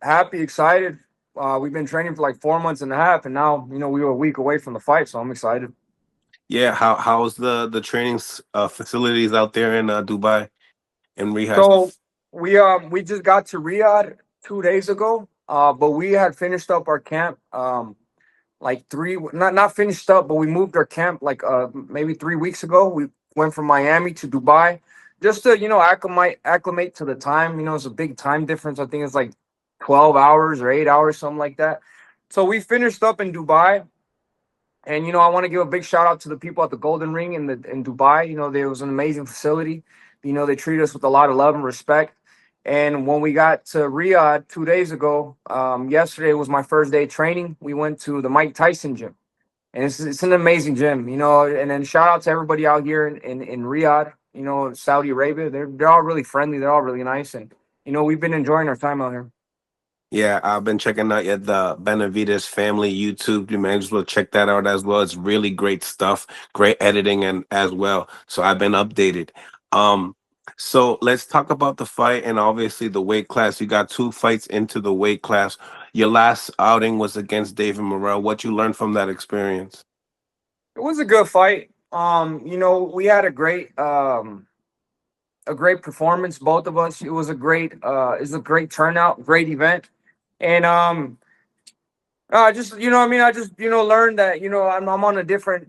happy, excited. We've been training for like 4 months and a half, and now we were a week away from the fight, so I'm excited. Yeah, how's the training facilities out there in Dubai and Riyadh? So we just got to Riyadh 2 days ago, but we had finished up our camp like three not finished up, but we moved our camp like maybe 3 weeks ago. We went from Miami to Dubai just to acclimate to the time. It's a big time difference. I think it's like 12 hours or 8 hours, something like that. So we finished up in Dubai. And I want to give a big shout out to the people at the Golden Ring in Dubai. There was an amazing facility. They treated us with a lot of love and respect. And when we got to Riyadh 2 days ago, yesterday was my first day training. We went to the Mike Tyson gym, and it's an amazing gym. And then shout out to everybody out here in Riyadh. Saudi Arabia. They're all really friendly. They're all really nice, and we've been enjoying our time out here. Yeah, I've been checking out the Benavidez family YouTube. You may as well check that out as well. It's really great stuff, great editing and as well. So I've been updated. Um, so let's talk about the fight and obviously the weight class. You got two fights into the weight class. Your last outing was against David Morrell. What you learned from that experience? It was a good fight. We had a great performance, both of us. It was a great turnout, great event. And I just I mean, I just learned that I'm on a different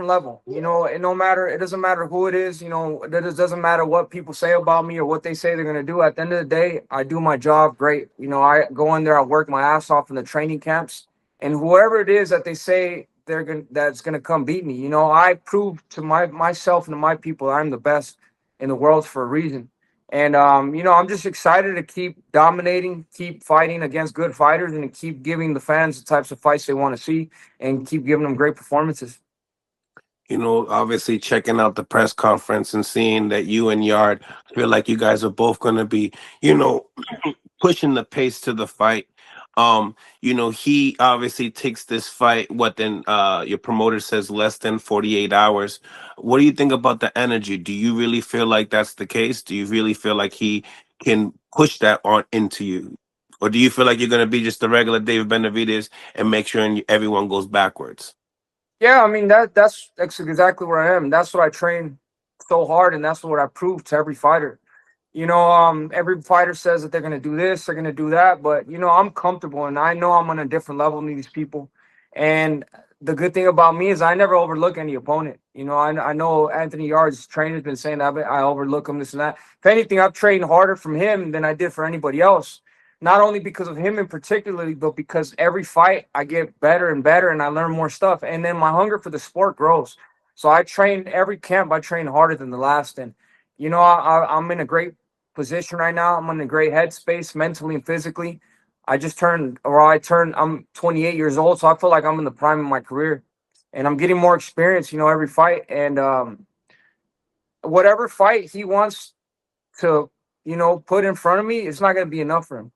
level. And no matter, it doesn't matter who it is. It doesn't matter what people say about me or what they say they're gonna do. At the end of the day, I do my job great. I go in there, I work my ass off in the training camps, and whoever it is that they say that's gonna come beat me, I prove to myself and to my people I'm the best in the world for a reason. And I'm just excited to keep dominating, keep fighting against good fighters, and to keep giving the fans the types of fights they want to see, and keep giving them great performances. Obviously checking out the press conference and seeing that you and Yard feel like you guys are both going to be, you know, pushing the pace to the fight. He obviously takes this fight, what then your promoter says less than 48 hours. What do you think about the energy? Do you really feel like that's the case? Do you really feel like he can push that on into you? Or do you feel like you're going to be just the regular David Benavidez and make sure everyone goes backwards? Yeah, I mean that's exactly where I am. That's what I train so hard, and that's what I prove to every fighter. Every fighter says that they're gonna do this, they're gonna do that, but I'm comfortable and I know I'm on a different level than these people. And the good thing about me is I never overlook any opponent. I know Anthony Yard's trainer's been saying that, but I overlook him, this and that. If anything, I've trained harder from him than I did for anybody else. Not only because of him in particularly, but because every fight I get better and better and I learn more stuff. And then my hunger for the sport grows. So I train every camp, I train harder than the last. And I'm in a great position right now. I'm in a great headspace mentally and physically. I'm 28 years old, so I feel like I'm in the prime of my career, and I'm getting more experience, every fight. And whatever fight he wants to, put in front of me, it's not going to be enough for him.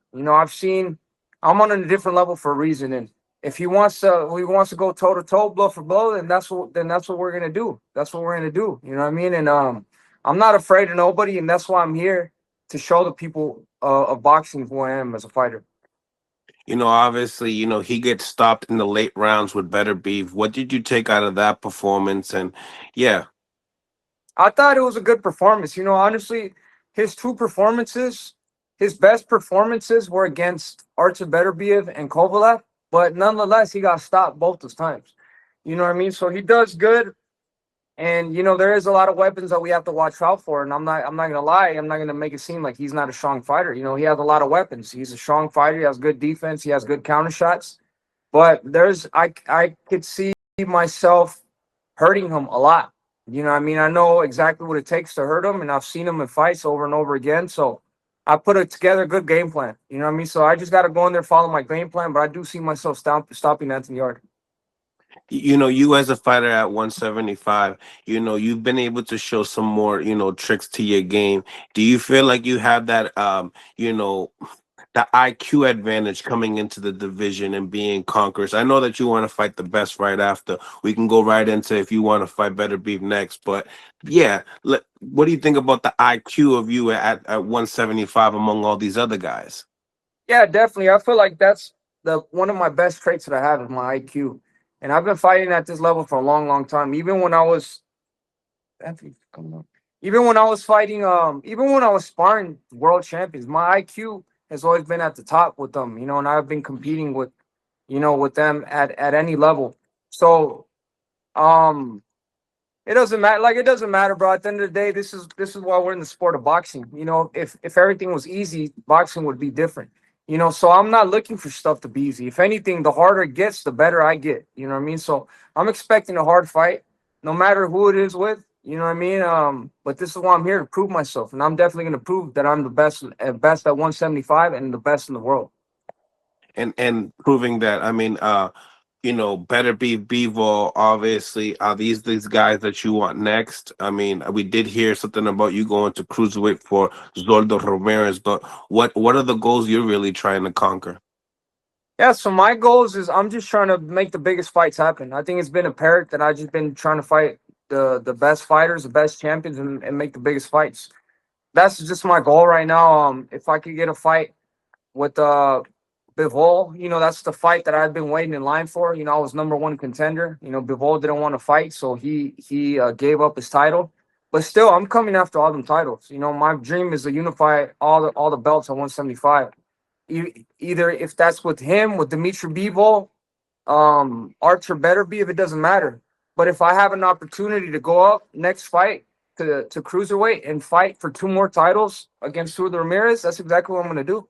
I'm on a different level for a reason. And if he wants to go toe to toe, blow for blow, then that's what we're gonna do. That's what we're gonna do. You know what I mean? And I'm not afraid of nobody, and that's why I'm here to show the people of boxing who I am as a fighter. Obviously, he gets stopped in the late rounds with better beef. What did you take out of that performance? And yeah, I thought it was a good performance. Honestly, his two performances, his best performances were against Artur Beterbiev and Kovalev, but nonetheless, he got stopped both those times. You know what I mean? So he does good. And there is a lot of weapons that we have to watch out for. And I'm not gonna lie, I'm not gonna make it seem like he's not a strong fighter. He has a lot of weapons. He's a strong fighter, he has good defense, he has good counter shots. But I could see myself hurting him a lot. You know what I mean? I know exactly what it takes to hurt him, and I've seen him in fights over and over again. So I put it together a good game plan. You know what I mean? So I just gotta go in there, follow my game plan, but I do see myself stopping Anthony Yarde. you as a fighter at 175, you've been able to show some more, tricks to your game. Do you feel like you have that, the IQ advantage coming into the division and being conquerors? I know that you want to fight the best right after. We can go right into if you want to fight better beef next. But yeah, what do you think about the IQ of you at 175 among all these other guys? Yeah, definitely. I feel like that's the one of my best traits that I have is my IQ. And I've been fighting at this level for a long, long time. Even when I was fighting, even when I was sparring world champions, my IQ has always been at the top with them, and I've been competing with, with them at any level. So, um, it doesn't matter. Like it doesn't matter, bro. At the end of the day, this is why we're in the sport of boxing. If everything was easy, boxing would be different. So I'm not looking for stuff to be easy. If anything, the harder it gets, the better I get. You know what I mean? So I'm expecting a hard fight, no matter who it is with. You know what I mean? But this is why I'm here to prove myself, and I'm definitely gonna prove that I'm the best at 175 and the best in the world. And proving that, I mean, better be Bevo, obviously. Are these guys that you want next? I mean, we did hear something about you going to cruiserweight for Zoldo Ramirez, but what are the goals you're really trying to conquer? Yeah, so my goals is I'm just trying to make the biggest fights happen. I think it's been apparent that I've just been trying to fight the best fighters, the best champions, and make the biggest fights. That's just my goal right now. If I could get a fight with Bivol, that's the fight that I've been waiting in line for. I was number one contender. Bivol didn't want to fight, so he gave up his title. But still, I'm coming after all them titles. My dream is to unify all the belts at 175. Either if that's with him, with Dimitri Bivol, Archer better be if it doesn't matter. But if I have an opportunity to go up next fight to cruiserweight and fight for two more titles against Suda Ramirez, that's exactly what I'm gonna do.